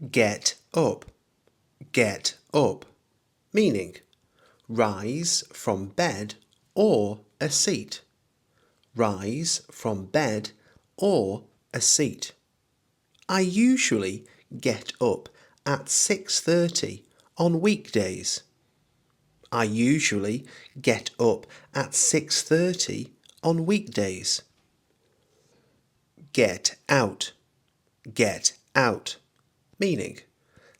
Get up, get up, meaning rise from bed or a seat. Rise from bed or a seat. I usually get up at 6:30 on weekdays. I usually get up at 6:30 on weekdays. Get out, meaning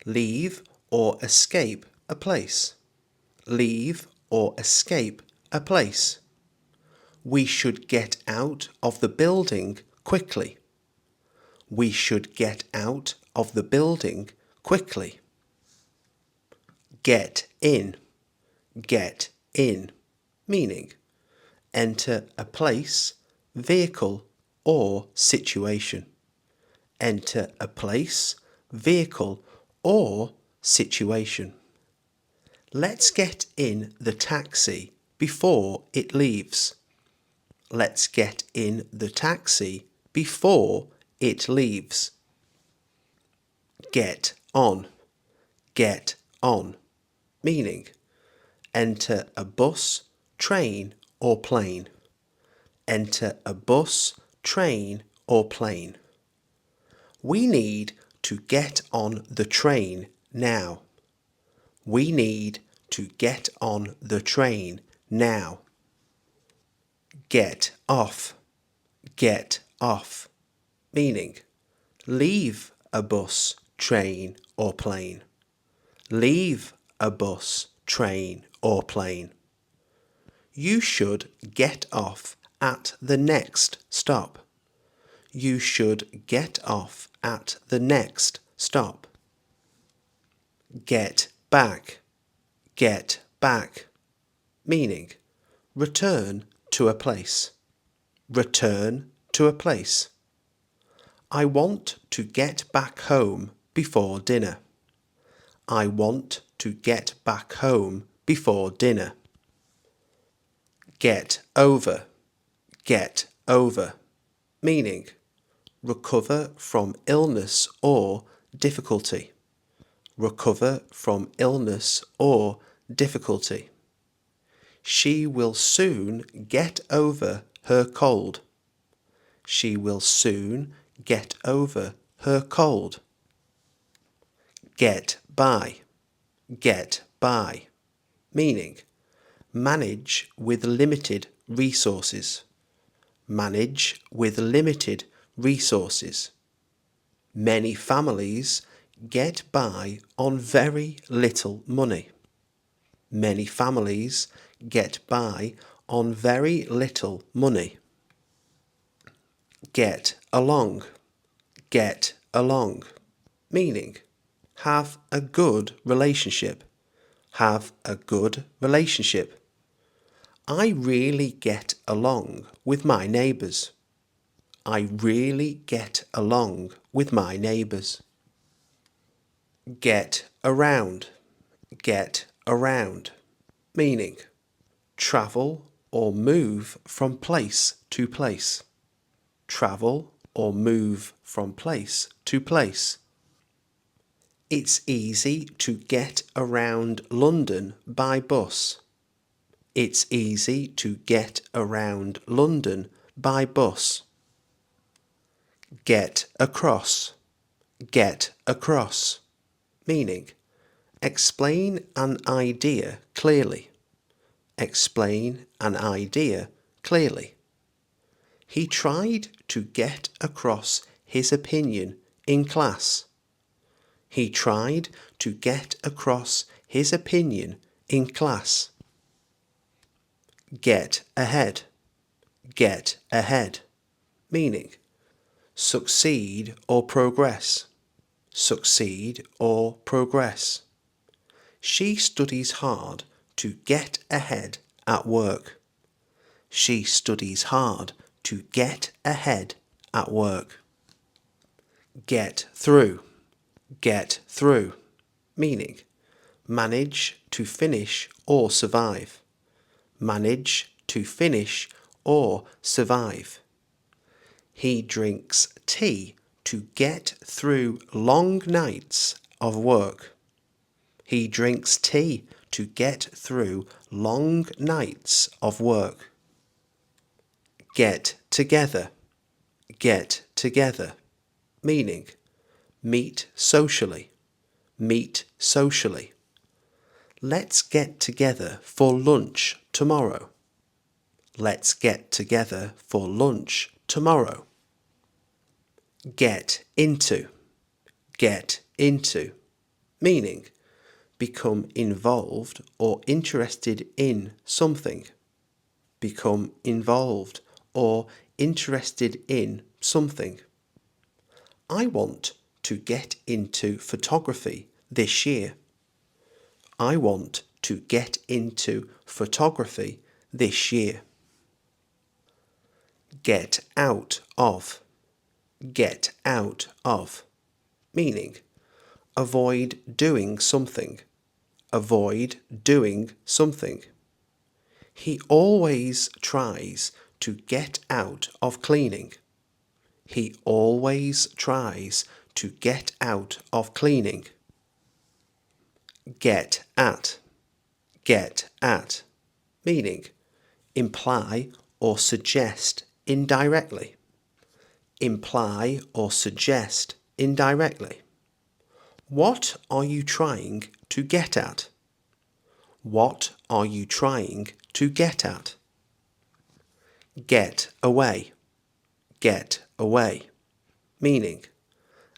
leave or escape a place. Leave or escape a place. We should get out of the building quickly. We should get out of the building quickly. Get in, meaning enter a place, vehicle or situation. Enter a place, vehicle or situation. Let's get in the taxi before it leaves. Let's get in the taxi before it leaves. Get on, meaning enter a bus, train or plane. Enter a bus, train or plane. We need to get on the train now. We need to get on the train now. Get off, meaning leave a bus, train or plane. Leave a bus, train or plane. You should get off at the next stop. You should get off at the next stop. Get back, meaning return to a place. Return to a place. I want to get back home before dinner. I want to get back home before dinner. Get over, meaning recover from illness or difficulty. Recover from illness or difficulty. She will soon get over her cold. She will soon get over her cold. Get by, meaning manage with limited resources. Manage with limited resources. Many families get by on very little money. Many families get by on very little money. Get along, meaning have a good relationship. Have a good relationship. I really get along with my neighbours. I really get along with my neighbours. Get around, meaning travel or move from place to place. Travel or move from place to place. It's easy to get around London by bus. It's easy to get around London by bus. Get across, meaning explain an idea clearly. Explain an idea clearly. He tried to get across his opinion in class. He tried to get across his opinion in class. Get ahead, meaning succeed or progress. Succeed or progress. She studies hard to get ahead at work. She studies hard to get ahead at work. Get through, meaning manage to finish or survive. Manage to finish or survive. He drinks tea to get through long nights of work. He drinks tea to get through long nights of work. Get together, get together, meaning meet socially, meet socially. Let's get together for lunch tomorrow. Let's get together for lunch tomorrow. Get into, meaning become involved or interested in something. Become involved or interested in something. I want to get into photography this year. I want to get into photography this year. Get out of, meaning avoid doing something, avoid doing something. He always tries to get out of cleaning. He always tries to get out of cleaning. Get at, meaning imply or suggest indirectly. Imply or suggest indirectly. What are you trying to get at? What are you trying to get at? Get away, meaning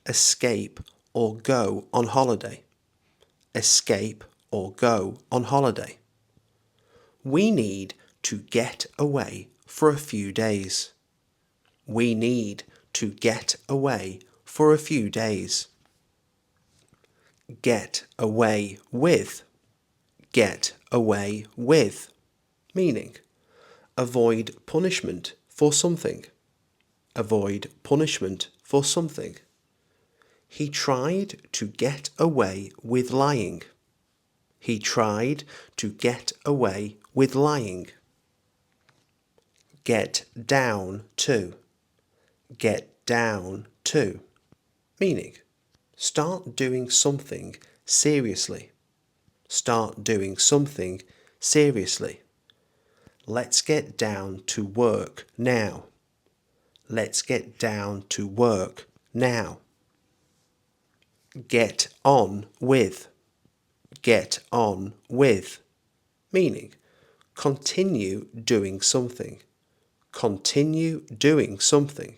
escape or go on holiday. Escape or go on holiday. We need to get away for a few days. We need to get away for a few days. Get away with, meaning avoid punishment for something. Avoid punishment for something. He tried to get away with lying. He tried to get away with lying. Get down to, meaning start doing something seriously. Start doing something seriously. Let's get down to work now. Let's get down to work now. Get on with, meaning continue doing something. Continue doing something.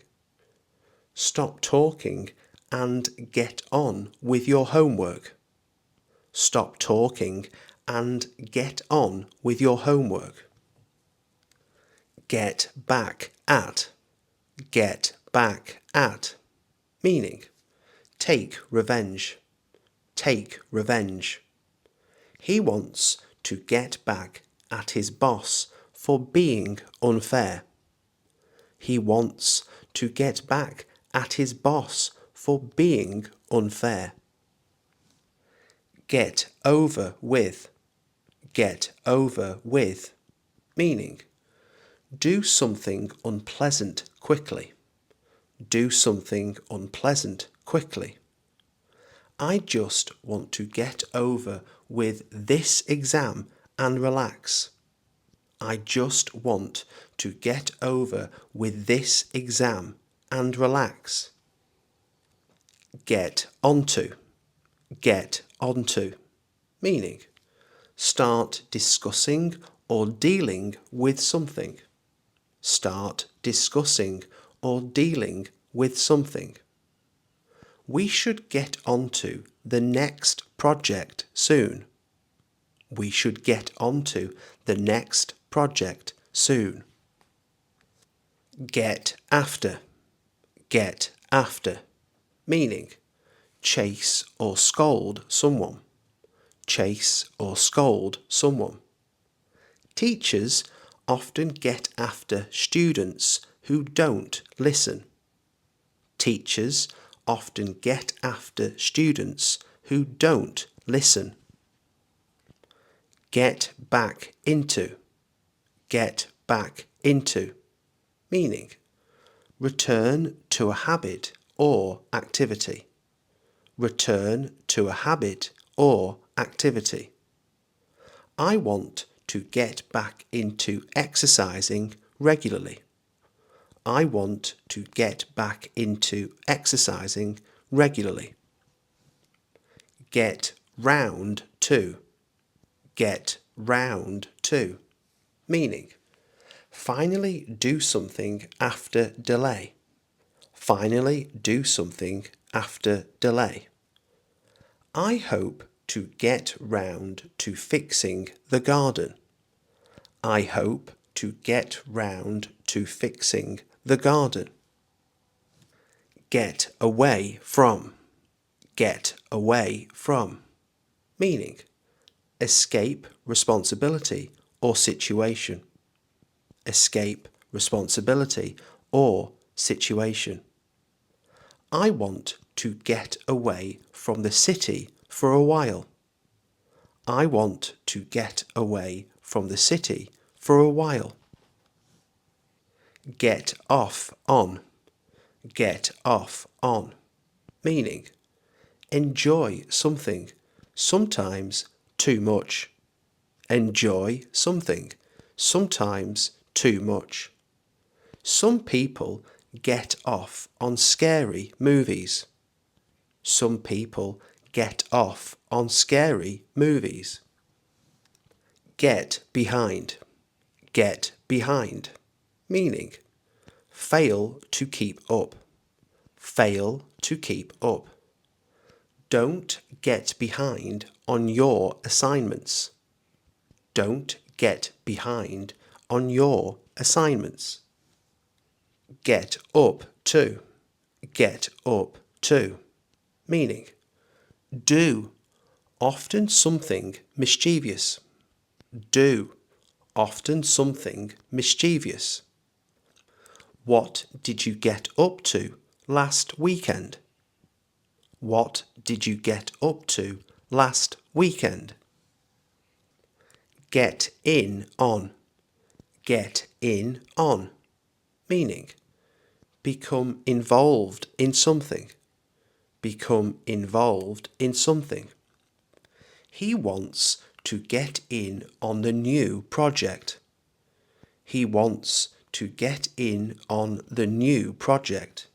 Stop talking and get on with your homework. Stop talking and get on with your homework. Get back at, meaning take revenge. Take revenge. He wants to get back at his boss for being unfair. He wants to get back at his boss for being unfair. Get over with, meaning do something unpleasant quickly. Do something unpleasant quickly. I just want to get over with this exam and relax. I just want to get over with this exam and relax. Get onto, meaning start discussing or dealing with something. Start discussing or dealing with something. We should get onto the next project soon. We should get onto the next project soon. Get after, meaning chase or scold someone. Chase or scold someone. Teachers often get after students who don't listen. Teachers often get after students who don't listen. Get back into, meaning return to a habit or activity. Return to a habit or activity. I want to get back into exercising regularly. I want to get back into exercising regularly. Get round to. Get round to. Meaning, finally do something after delay. Finally do something after delay. I hope to get round to fixing the garden. I hope to get round to fixing the garden. Get away from. Get away from. Meaning, escape responsibility or situation. Escape responsibility or situation. I want to get away from the city for a while. I want to get away from the city for a while. Get off on. Get off on. Meaning, enjoy something, sometimes too much. Enjoy something, sometimes too much. Some people get off on scary movies. Some people get off on scary movies. Get behind. Get behind. Meaning, fail to keep up. Fail to keep up. Don't get behind on your assignments. Don't get behind on your assignments. Get up to. Get up to. Meaning, do often something mischievous. Do often something mischievous. What did you get up to last weekend? What did you get up to last weekend? Get in on. Get in on. Meaning, become involved in something. Become involved in something. He wants to get in on the new project. He wants to get in on the new project.